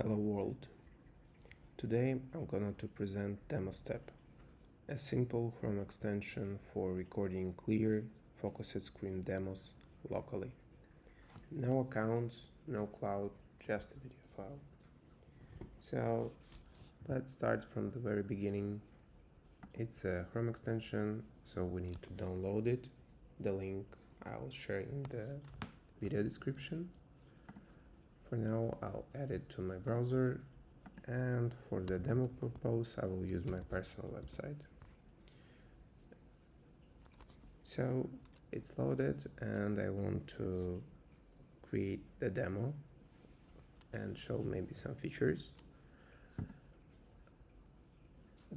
Hello world. Today I'm going to present DemoStep, a simple Chrome extension for recording clear, focused screen demos locally. No accounts, no cloud, just a video file. So let's start from the very beginning. It's a Chrome extension, so we need to download it. The link I'll share in the video description. For now, I'll add it to my browser, and for the demo purpose, I will use my personal website. So it's loaded, and I want to create the demo and show maybe some features.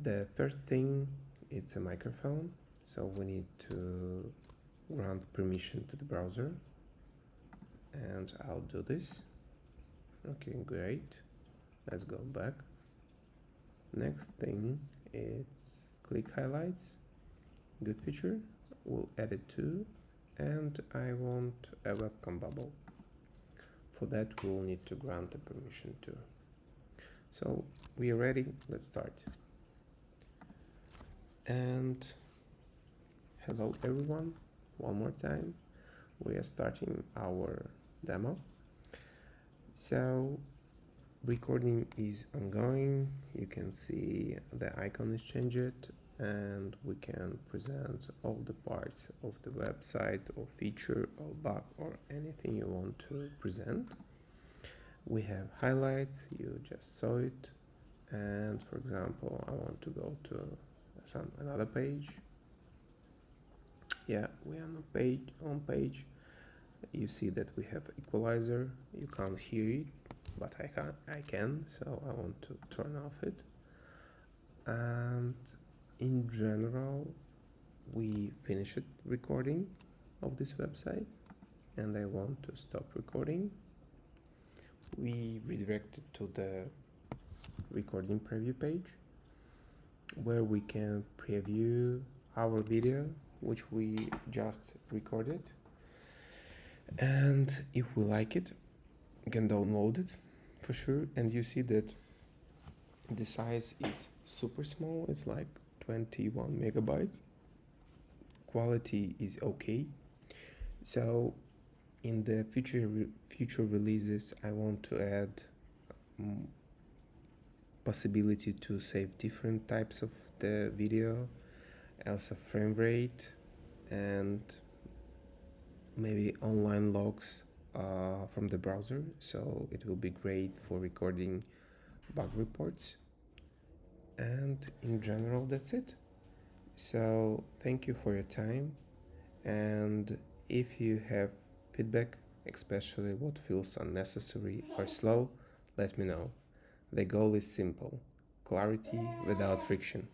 The first thing, it's a microphone, so we need to grant permission to the browser, and I'll do this. Okay, great. Let's go back. Next thing, it's click highlights. Good feature. We'll add it too. And I want a webcam bubble. For that, we'll need to grant a permission too. So we are ready. Let's start. And hello everyone. One more time. We are starting our demo. So recording is ongoing. You can see the icon is changed, and we can present all the parts of the website or feature or bug or anything you want to present. We have highlights, you just saw it, and for example I want to go to another page. Yeah, we are on page. You see that we have equalizer. You can't hear it, but I can, so I want to turn off it. And in general, we finished recording of this website, and I want to stop recording. We redirected to the recording preview page, where we can preview our video, which we just recorded. And if we like it, you can download it for sure. And you see that the size is super small. It's like 21 megabytes. Quality is okay. So in the future releases, I want to add possibility to save different types of the video, also frame rate, and maybe online logs from the browser, so it will be great for recording bug reports. And in general, that's it. So thank you for your time, and if you have feedback, especially what feels unnecessary or slow, let me know. The goal is simple: clarity without friction.